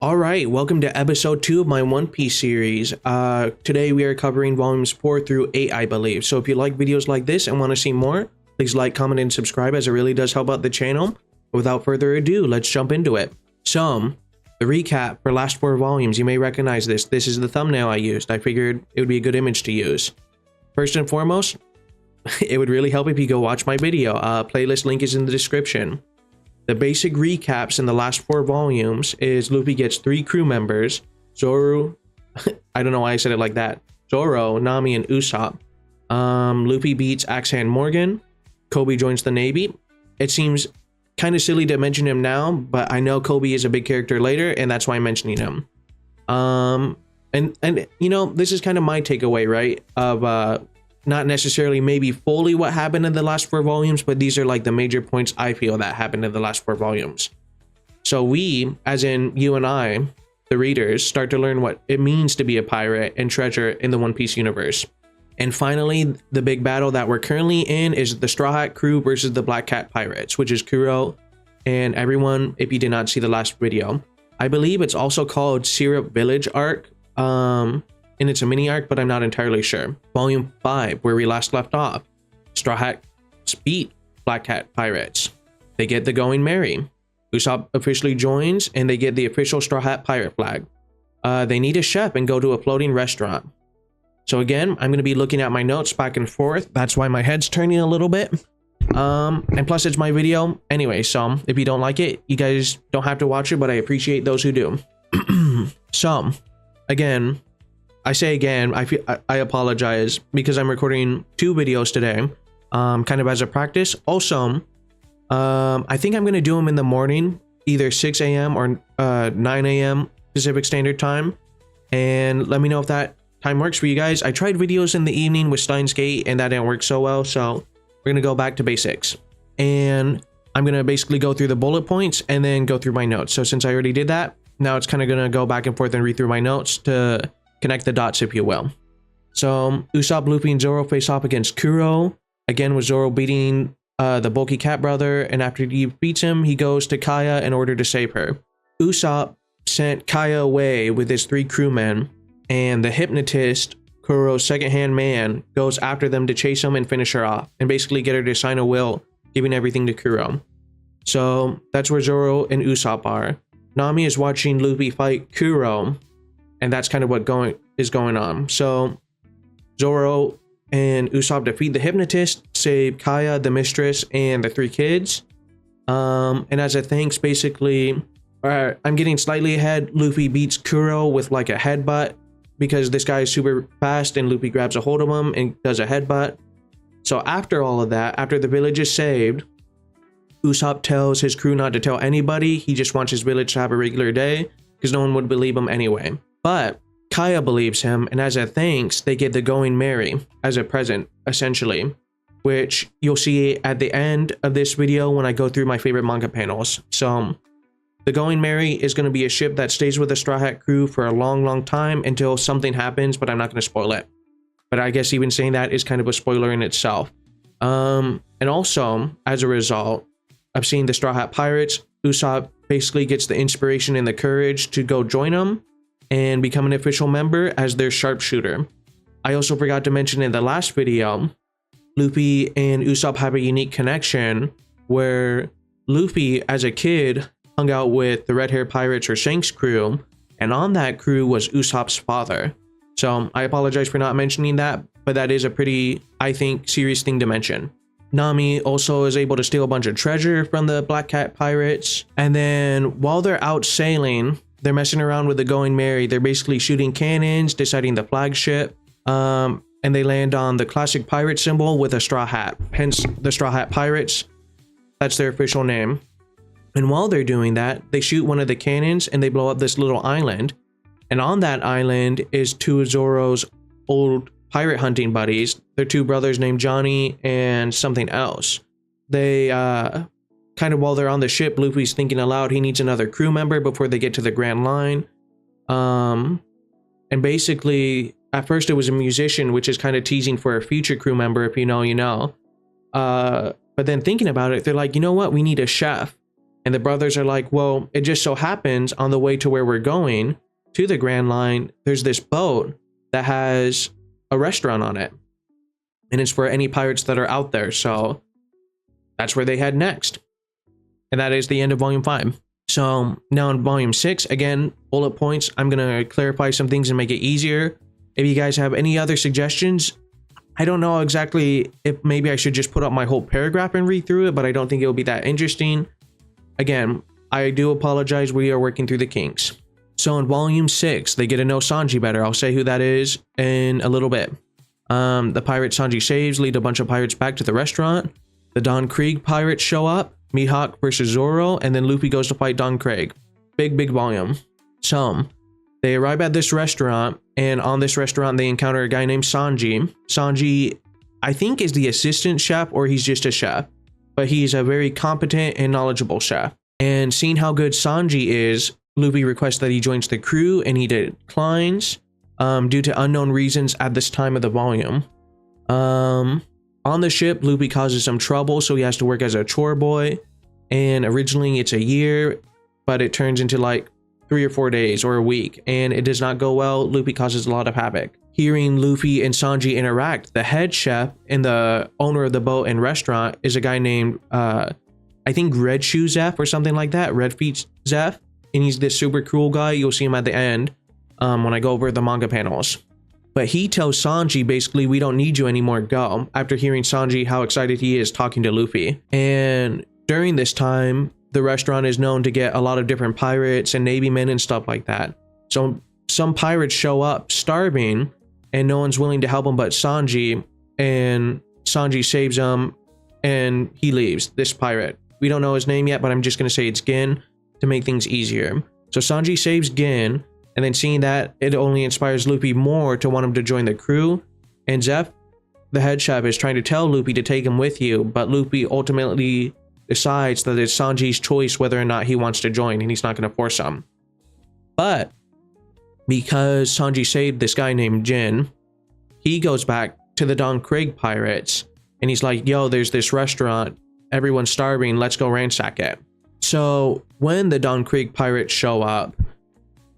All right, welcome to episode 2 of my One Piece series. Today we are covering volumes 4 through 8, I believe. So if you like videos like this and want to see more, please like, comment, and subscribe as it really does help out the channel. Without further ado, let's jump into it. So, the recap for last 4 volumes, you may recognize this. This is the thumbnail I used. I figured it would be a good image to use. First and foremost, it would really help if you go watch my video. Playlist link is in the description. The basic recaps in the last 4 volumes is Luffy gets 3 crew members, Zoro, I don't know why I said it like that, Zoro, Nami, and Usopp. Luffy beats Axe-Hand Morgan, Kobe joins the Navy. It seems kind of silly to mention him now, but I know Kobe is a big character later, and that's why I'm mentioning him. And you know, this is kind of my takeaway, right, of not necessarily maybe fully what happened in the last 4 volumes, but these are like the major points I feel that happened in the last 4 volumes. So we, as in you and I, the readers, start to learn what it means to be a pirate and treasure in the One Piece universe. And finally, the big battle that we're currently in is the Straw Hat crew versus the Black Cat pirates, which is Kuro and everyone, if you did not see the last video. I believe it's also called Syrup Village arc. And it's a mini arc, but I'm not entirely sure. Volume 5, where we last left off. Straw Hat beat Black Cat pirates. They get the Going Merry. Usopp officially joins, and they get the official Straw Hat pirate flag. They need a chef and go to a floating restaurant. So again, I'm going to be looking at my notes back and forth. That's why my head's turning a little bit. And plus it's my video anyway, so if you don't like it, you guys don't have to watch it, but I appreciate those who do. So, again, I say again, I apologize because I'm recording 2 videos today, kind of as a practice. Also, I think I'm going to do them in the morning, either 6 a.m. or 9 a.m. Pacific Standard Time. And let me know if that time works for you guys. I tried videos in the evening with Steins Gate and that didn't work so well. So we're going to go back to basics. And I'm going to basically go through the bullet points and then go through my notes. So since I already did that, now it's kind of going to go back and forth and read through my notes to connect the dots, if you will. So Usopp, Luffy, and Zoro face off against Kuro. Again, with Zoro beating the bulky cat brother, and after he beats him, he goes to Kaya in order to save her. Usopp sent Kaya away with his 3 crewmen, and the hypnotist, Kuro's second-hand man, goes after them to chase him and finish her off, and basically get her to sign a will, giving everything to Kuro. So that's where Zoro and Usopp are. Nami is watching Luffy fight Kuro, and that's kind of what is going on. So Zoro and Usopp defeat the hypnotist, save Kaya, the mistress, and the 3 kids. And as a thanks, basically, I'm getting slightly ahead. Luffy beats Kuro with like a headbutt because this guy is super fast, and Luffy grabs a hold of him and does a headbutt. So after all of that, after the village is saved, Usopp tells his crew not to tell anybody. He just wants his village to have a regular day because no one would believe him anyway. But Kaya believes him, and as a thanks, they get the Going Merry as a present, essentially, which you'll see at the end of this video when I go through my favorite manga panels. So the Going Merry is going to be a ship that stays with the Straw Hat crew for a long time until something happens, but I'm not going to spoil it. But I guess even saying that is kind of a spoiler in itself. And also, as a result of seeing the Straw Hat pirates, Usopp basically gets the inspiration and the courage to go join them and become an official member as their sharpshooter. I also forgot to mention in the last video, Luffy and Usopp have a unique connection where Luffy, as a kid, hung out with the Red Hair Pirates or Shanks crew, and on that crew was Usopp's father. So I apologize for not mentioning that, but that is a pretty, I think, serious thing to mention. Nami also is able to steal a bunch of treasure from the Black Cat pirates, and then while they're out sailing, they're messing around with the Going Merry. They're basically shooting cannons, deciding the flagship, and they land on the classic pirate symbol with a straw hat, hence the Straw Hat Pirates. That's their official name. And while they're doing that, they shoot one of the cannons and they blow up this little island. And on that island is 2 of Zoro's old pirate hunting buddies. They're 2 brothers named Johnny and something else. They kind of while they're on the ship, Luffy's thinking aloud he needs another crew member before they get to the Grand Line. And basically, at first it was a musician, which is kind of teasing for a future crew member. If you know, you know. But then thinking about it, they're like, you know what? We need a chef. And the brothers are like, well, it just so happens on the way to where we're going to the Grand Line, there's this boat that has a restaurant on it. And it's for any pirates that are out there. So that's where they head next. And that is the end of volume 5. So now in volume 6, again, bullet points. I'm going to clarify some things and make it easier. If you guys have any other suggestions, I don't know exactly if maybe I should just put up my whole paragraph and read through it, but I don't think it will be that interesting. Again, I do apologize. We are working through the kinks. So in volume 6, they get to know Sanji better. I'll say who that is in a little bit. The pirate Sanji saves lead a bunch of pirates back to the restaurant. The Don Krieg pirates show up. Mihawk versus Zoro, and then Luffy goes to fight Don Krieg. Big volume. So they arrive at this restaurant, and on this restaurant they encounter a guy named Sanji. Sanji, I think, is the assistant chef, or he's just a chef, but he's a very competent and knowledgeable chef. And seeing how good Sanji is, Luffy requests that he joins the crew, and he declines due to unknown reasons at this time of the volume. On the ship, Luffy causes some trouble, so he has to work as a chore boy. And originally it's a year, but it turns into like 3 or 4 days or a week, and it does not go well. Luffy causes a lot of havoc. Hearing Luffy and Sanji interact, the head chef and the owner of the boat and restaurant is a guy named, I think Red Shoe Zeph or something like that, Red Feet Zeph. And he's this super cool guy. You'll see him at the end when I go over the manga panels. But he tells Sanji, basically, we don't need you anymore, go, after hearing Sanji how excited he is talking to Luffy. And during this time, the restaurant is known to get a lot of different pirates and Navy men and stuff like that. So some pirates show up starving, and no one's willing to help them but Sanji, and Sanji saves them, and he leaves, this pirate. We don't know his name yet, but I'm just going to say it's Gin to make things easier. So Sanji saves Gin, and then seeing that, it only inspires Luffy more to want him to join the crew. And Zeph, the head chef, is trying to tell Luffy to take him with you, but Luffy ultimately decides that it's Sanji's choice whether or not he wants to join, and he's not going to force him. But because Sanji saved this guy named Jin, he goes back to the Don Krieg pirates, and he's like, yo, there's this restaurant, everyone's starving, let's go ransack it. So when the Don Krieg pirates show up,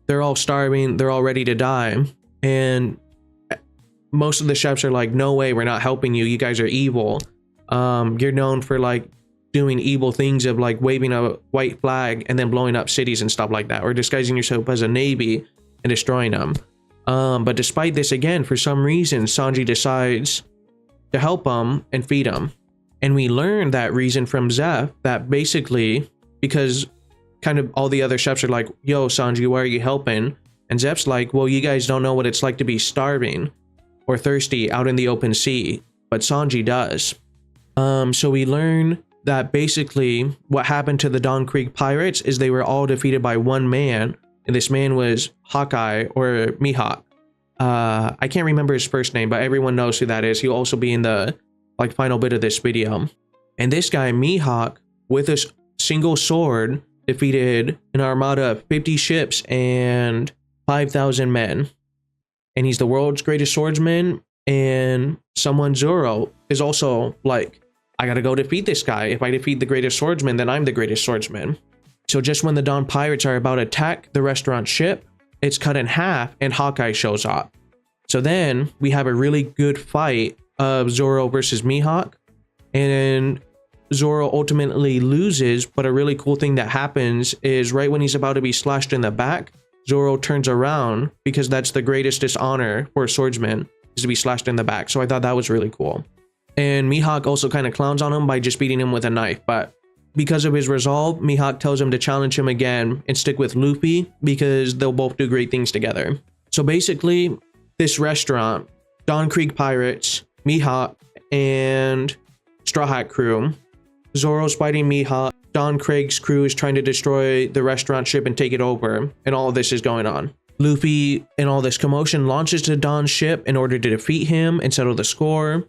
they're all starving, they're all ready to die, and most of the chefs are like, no way, we're not helping you, you guys are evil. You're known for like doing evil things of like waving a white flag and then blowing up cities and stuff like that, or disguising yourself as a navy and destroying them. But despite this, again, for some reason, Sanji decides to help them and feed them. And we learn that reason from Zeph, that basically, because kind of all the other chefs are like, yo, Sanji, why are you helping? And Zeph's like, well, you guys don't know what it's like to be starving or thirsty out in the open sea, but Sanji does. So we learn that basically what happened to the Don Krieg pirates is they were all defeated by one man, and this man was Hawkeye or Mihawk. I can't remember his first name, but everyone knows who that is. He'll also be in the like final bit of this video. And this guy Mihawk, with a single sword, defeated an armada of 50 ships and 5,000 men. And he's the world's greatest swordsman. And someone, Zoro, is also like, I gotta go defeat this guy. If I defeat the greatest swordsman, then I'm the greatest swordsman. So just when the Don pirates are about to attack the restaurant ship, it's cut in half and Hawkeye shows up. So then we have a really good fight of Zoro versus Mihawk, and Zoro ultimately loses. But a really cool thing that happens is right when he's about to be slashed in the back, Zoro turns around, because that's the greatest dishonor for a swordsman, is to be slashed in the back. So I thought that was really cool. And Mihawk also kind of clowns on him by just beating him with a knife, but because of his resolve, Mihawk tells him to challenge him again and stick with Luffy, because they'll both do great things together. So basically, this restaurant, Don Krieg pirates, Mihawk, and Straw Hat crew. Zoro's fighting Mihawk. Don Krieg's crew is trying to destroy the restaurant ship and take it over, and all of this is going on. Luffy, in all this commotion, launches to Don's ship in order to defeat him and settle the score.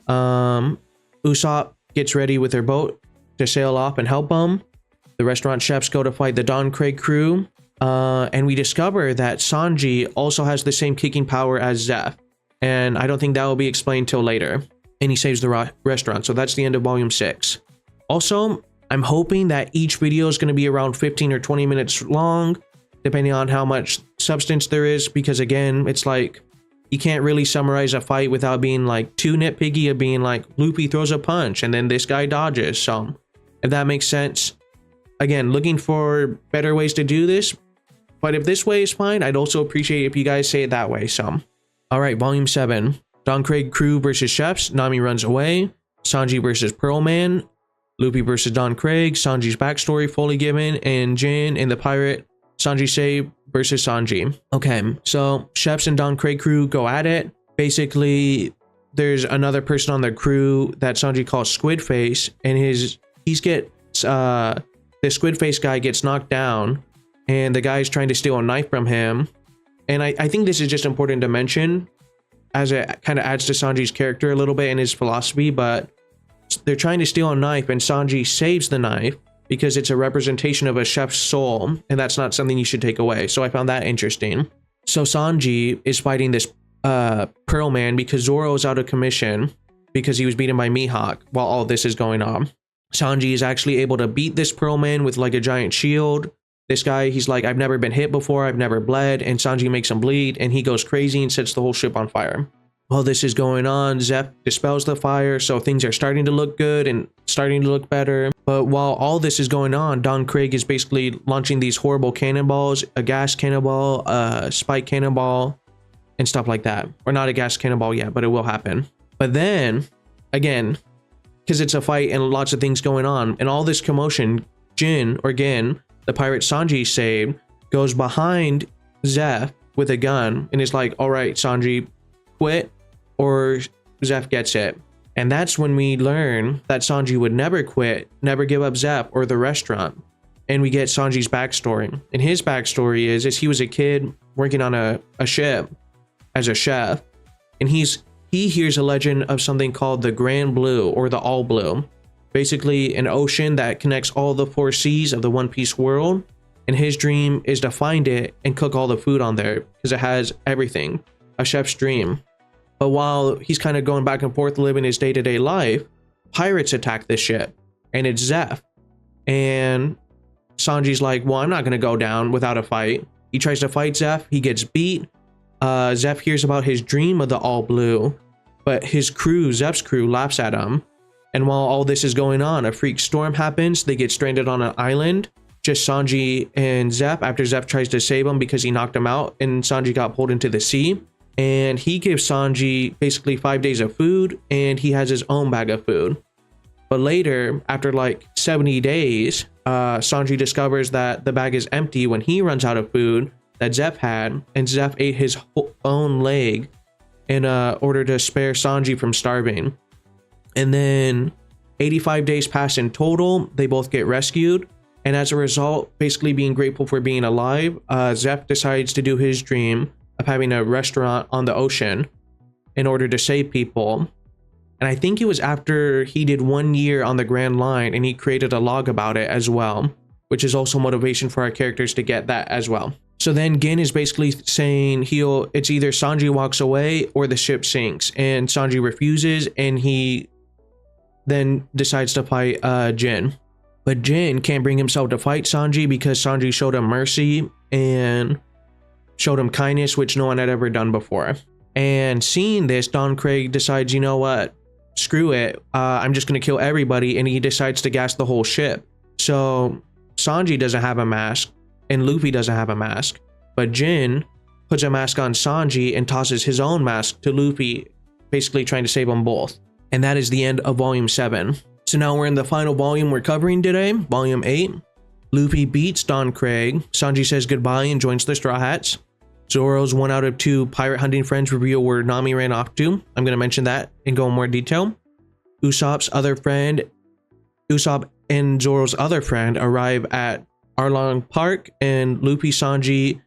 Usopp gets ready with their boat to sail off and help them. The restaurant chefs go to fight the Don Krieg crew, and we discover that Sanji also has the same kicking power as Zeph, and I don't think that will be explained till later. And he saves the restaurant. So that's the end of volume 6. Also, I'm hoping that each video is going to be around 15 or 20 minutes long, depending on how much substance there is, because again, it's like you can't really summarize a fight without being like too nitpicky of being like Luffy throws a punch and then this guy dodges. So if that makes sense, again, looking for better ways to do this, but if this way is fine, I'd also appreciate if you guys say it that way. So all right, volume 7, Don Craig crew versus chefs. Nami runs away. Sanji versus Pearl Man. Luffy versus Don Craig. Sanji's backstory fully given, and Jin and the pirate Sanji Say versus Sanji. Okay, so chefs and Don Craig crew go at it. Basically, there's another person on their crew that Sanji calls Squid Face, and the Squid Face guy gets knocked down, and the guy's trying to steal a knife from him. And I think this is just important to mention, as it kind of adds to Sanji's character a little bit and his philosophy, but they're trying to steal a knife and Sanji saves the knife because it's a representation of a chef's soul, and that's not something you should take away. So I found that interesting. So Sanji is fighting this Pearl Man because Zoro is out of commission because he was beaten by Mihawk while all this is going on. Sanji is actually able to beat this Pearl Man with like a giant shield. This guy, he's like, I've never been hit before, I've never bled, and Sanji makes him bleed, and he goes crazy and sets the whole ship on fire. While this is going on, Zeph dispels the fire, so things are starting to look good and starting to look better. But while all this is going on, Don Craig is basically launching these horrible cannonballs, a gas cannonball, a spike cannonball, and stuff like that. Or not a gas cannonball yet, but it will happen. But then, again, because it's a fight and lots of things going on, and all this commotion, Gin, the pirate Sanji saved, goes behind Zeph with a gun and is like, all right, Sanji, quit or Zeph gets it. And that's when we learn that Sanji would never quit, never give up Zeph or the restaurant. And we get Sanji's backstory. And his backstory is he was a kid working on a ship as a chef. And he hears a legend of something called the Grand Blue or the All Blue. Basically an ocean that connects all the 4 seas of the One Piece world. And his dream is to find it and cook all the food on there because it has everything. A chef's dream. But while he's kind of going back and forth living his day-to-day life, pirates attack this ship. And it's Zeph. And Sanji's like, well, I'm not going to go down without a fight. He tries to fight Zeph. He gets beat. Zeph hears about his dream of the All Blue. But his crew, Zeph's crew, laughs at him. And while all this is going on, a freak storm happens. They get stranded on an island. Just Sanji and Zeph after Zeph tries to save him because he knocked him out and Sanji got pulled into the sea. And he gives Sanji basically 5 days of food and he has his own bag of food. But later, after like 70 days, Sanji discovers that the bag is empty when he runs out of food that Zeph had, and Zeph ate his own leg in order to spare Sanji from starving. And then 85 days pass in total. They both get rescued. And as a result, basically being grateful for being alive, Zeph decides to do his dream of having a restaurant on the ocean in order to save people. And I think it was after he did 1 year on the Grand Line and he created a log about it as well, which is also motivation for our characters to get that as well. So then Gin is basically saying it's either Sanji walks away or the ship sinks, and Sanji refuses and he then decides to fight Jin. But Jin can't bring himself to fight Sanji because Sanji showed him mercy and showed him kindness, which no one had ever done before. And seeing this, Don Craig decides, you know what, screw it, I'm just going to kill everybody, and he decides to gas the whole ship. So Sanji doesn't have a mask and Luffy doesn't have a mask, but Jin puts a mask on Sanji and tosses his own mask to Luffy, basically trying to save them both. And that is the end of volume 7. So now we're in the final volume we're covering today, volume 8. Luffy beats Don Craig. Sanji says goodbye and joins the Straw Hats. Zoro's 1 out of 2 pirate hunting friends reveal where Nami ran off to. I'm going to mention that and go in more detail. Usopp and Zoro's other friend arrive at Arlong Park, and Luffy, Sanji,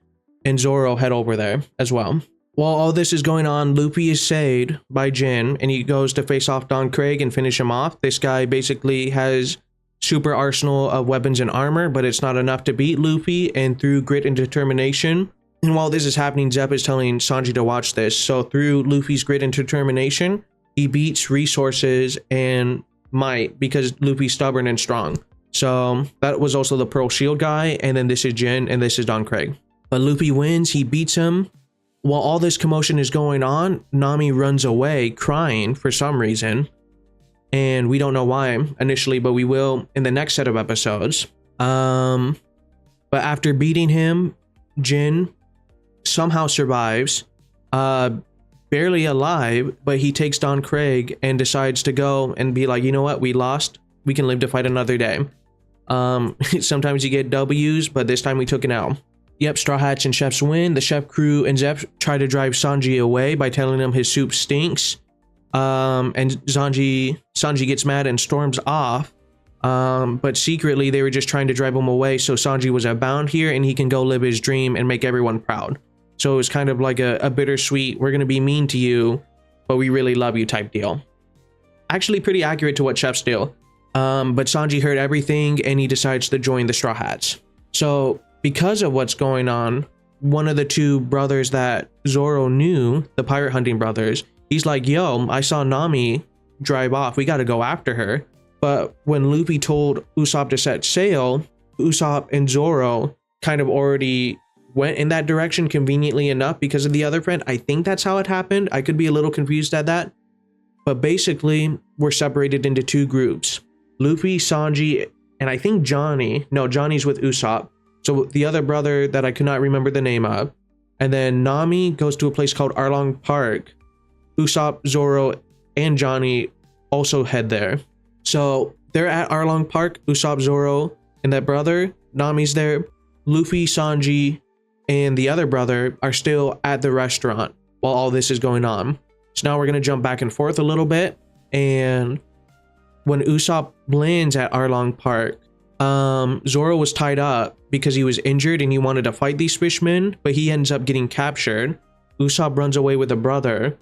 and Zoro head over there as well. While all this is going on, Luffy is saved by Jin, and he goes to face off Don Craig and finish him off. This guy basically has super arsenal of weapons and armor, but it's not enough to beat Luffy, and through grit and determination. And while this is happening, Zeph is telling Sanji to watch this. So through Luffy's grit and determination, he beats resources and might because Luffy's stubborn and strong. So that was also the Pearl Shield guy, and then this is Jin, and this is Don Craig. But Luffy wins, he beats him. While all this commotion is going on, Nami runs away crying for some reason. And we don't know why initially, but we will in the next set of episodes. But after beating him, Jin somehow survives, barely alive, but he takes Don Craig and decides to go and be like, you know what, we lost. We can live to fight another day. Sometimes you get W's, but this time we took an L. Yep, Straw Hats and Chefs win. The chef crew and Zep try to drive Sanji away by telling him his soup stinks. And Sanji gets mad and storms off. But secretly they were just trying to drive him away so Sanji was bound here and he can go live his dream and make everyone proud. So it was kind of like a bittersweet, we're gonna be mean to you, but we really love you type deal. Actually pretty accurate to what Chefs do. But Sanji heard everything and he decides to join the Straw Hats. So because of what's going on, one of the two brothers that Zoro knew, the pirate hunting brothers, he's like, yo, I saw Nami drive off. We got to go after her. But when Luffy told Usopp to set sail, Usopp and Zoro kind of already went in that direction conveniently enough because of the other friend. I think that's how it happened. I could be a little confused at that. But basically, we're separated into two groups. Luffy, Sanji, and I think Johnny. No, Johnny's with Usopp. So the other brother that I could not remember the name of. And then Nami goes to a place called Arlong Park. Usopp, Zoro, and Johnny also head there. So they're at Arlong Park. Usopp, Zoro, and that brother. Nami's there. Luffy, Sanji, and the other brother are still at the restaurant while all this is going on. So now we're going to jump back and forth a little bit. And when Usopp lands at Arlong Park, Zoro was tied up because he was injured and he wanted to fight these fishmen, but he ends up getting captured. Usopp runs away with a brother.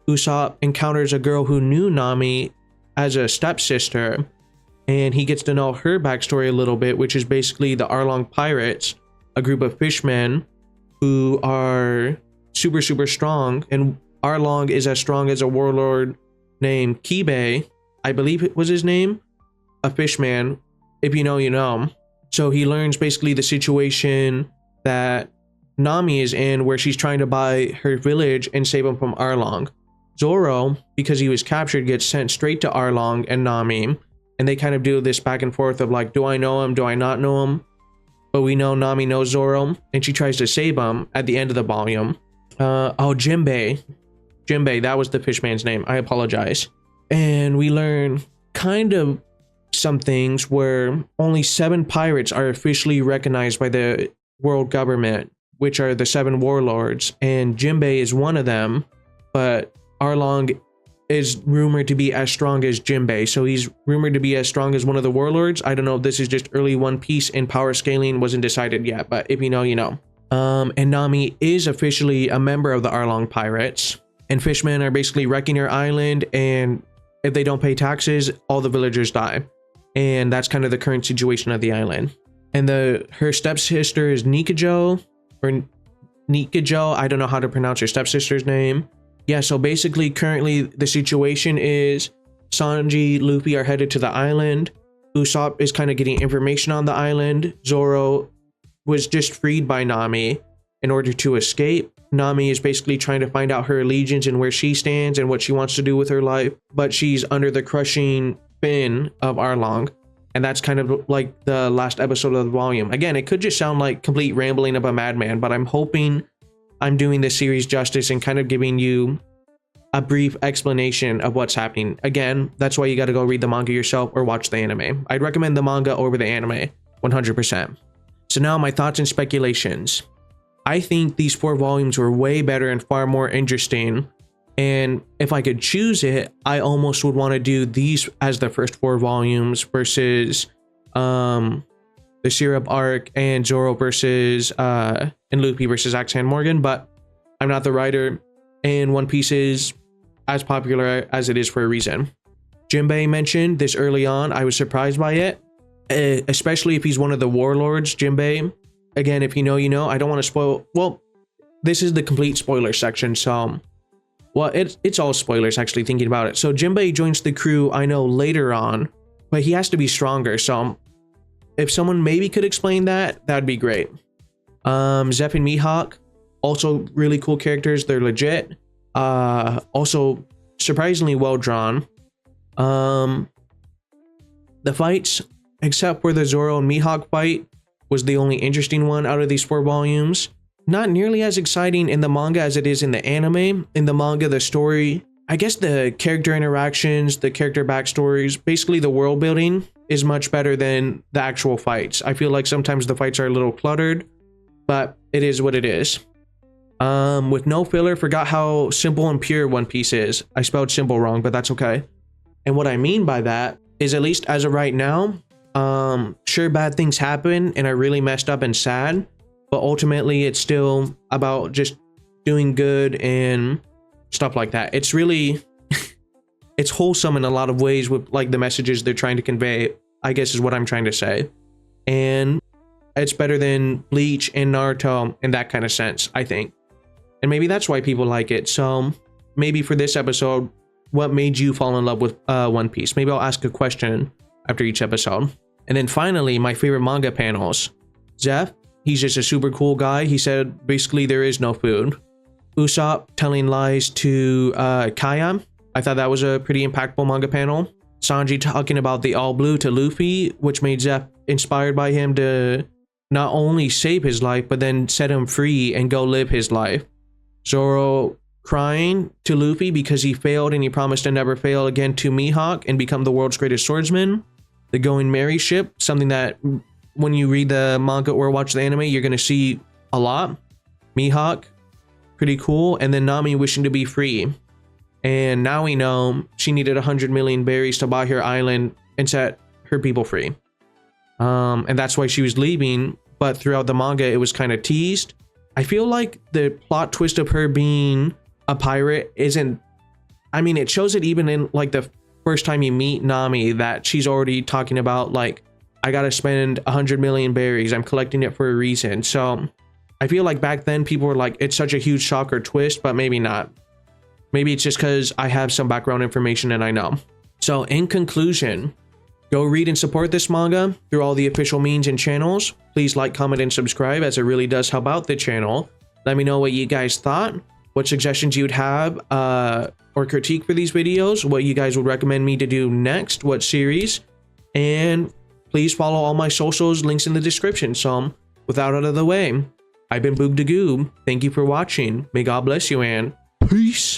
Usopp encounters a girl who knew Nami as a stepsister, and he gets to know her backstory a little bit, which is basically the Arlong Pirates, a group of fishmen who are super, super strong, and Arlong is as strong as a warlord named Kibe, I believe it was his name, a fishman. If you know, you know. So he learns basically the situation that Nami is in, where she's trying to buy her village and save him from Arlong. Zoro, because he was captured, gets sent straight to Arlong and Nami, and they kind of do this back and forth of like, do I know him? Do I not know him? But we know Nami knows Zoro, and she tries to save him at the end of the volume. Jinbei, that was the fishman's name. I apologize. And we learn kind of some things where only 7 pirates are officially recognized by the world government, which are the 7 warlords, and Jinbei is one of them, but Arlong is rumored to be as strong as Jinbei, so he's rumored to be as strong as one of the warlords. I don't know if this is just early One Piece and power scaling wasn't decided yet, but if you know, you know. And Nami is officially a member of the Arlong Pirates, and fishmen are basically wrecking her island, and if they don't pay taxes, all the villagers die. And that's kind of the current situation of the island. And her stepsister is Nikajo, or Nikajo. I don't know how to pronounce her stepsister's name. Yeah, so basically currently the situation is Sanji, Luffy are headed to the island. Usopp is kind of getting information on the island. Zoro was just freed by Nami in order to escape. Nami is basically trying to find out her allegiance and where she stands and what she wants to do with her life, but she's under the crushing fin of Arlong, and that's kind of like the last episode of the volume. Again, it could just sound like complete rambling of a madman, but I'm hoping I'm doing this series justice and kind of giving you a brief explanation of what's happening. Again, that's why you got to go read the manga yourself or watch the anime. I'd recommend the manga over the anime 100%. So now my thoughts and speculations. I think these 4 volumes were way better and far more interesting. And if I could choose it, I almost would want to do these as the first 4 volumes versus the Syrup arc and Zoro versus and Luffy versus Axan Morgan. But I'm not the writer, and One Piece is as popular as it is for a reason. Jinbei mentioned this early on. I was surprised by it, especially if he's one of the warlords. Jinbei, again, if you know, you know. I don't want to spoil. Well, this is the complete spoiler section, so. Well, it's all spoilers, actually, thinking about it. So Jinbei joins the crew, I know, later on, but he has to be stronger. So if someone maybe could explain that, that'd be great. Zeph and Mihawk, also really cool characters. They're legit. Also surprisingly well drawn. The fights, except for the Zoro and Mihawk fight, was the only interesting one out of these 4 volumes. Not nearly as exciting in the manga as it is in the anime. In the manga, the story, I guess the character interactions, the character backstories, basically the world building is much better than the actual fights. I feel like sometimes the fights are a little cluttered, but it is what it is. With no filler, forgot how simple and pure One Piece is. I spelled simple wrong, but that's okay. And what I mean by that is, at least as of right now, sure, bad things happen and are really messed up and sad, but ultimately it's still about just doing good and stuff like that. It's really it's wholesome in a lot of ways with like the messages they're trying to convey, I guess is what I'm trying to say. And it's better than Bleach and Naruto in that kind of sense, I think. And maybe that's why people like it. So maybe for this episode, what made you fall in love with One Piece? Maybe I'll ask a question after each episode. And then finally, my favorite manga panels. Zeph, he's just a super cool guy. He said basically there is no food. Usopp telling lies to Kaya. I thought that was a pretty impactful manga panel. Sanji talking about the all blue to Luffy, which made Zeph inspired by him to not only save his life, but then set him free and go live his life. Zoro crying to Luffy because he failed and he promised to never fail again to Mihawk and become the world's greatest swordsman. The Going Merry ship, something that when you read the manga or watch the anime, you're going to see a lot. Mihawk, pretty cool. And then Nami wishing to be free. And now we know she needed 100 million berries to buy her island and set her people free. And that's why she was leaving. But throughout the manga, it was kind of teased. I feel like the plot twist of her being a pirate isn't, I mean, it shows it even in like the first time you meet Nami, that she's already talking about like, I gotta spend 100 million berries. I'm collecting it for a reason. So I feel like back then people were like, it's such a huge shocker twist, but maybe not. Maybe it's just because I have some background information and I know. So in conclusion, go read and support this manga through all the official means and channels. Please like, comment, and subscribe, as it really does help out the channel. Let me know what you guys thought, what suggestions you'd have or critique for these videos, what you guys would recommend me to do next, what series, and please follow all my socials, links in the description. So without out of the way, I've been Boog the Goob. Thank you for watching. May God bless you and peace.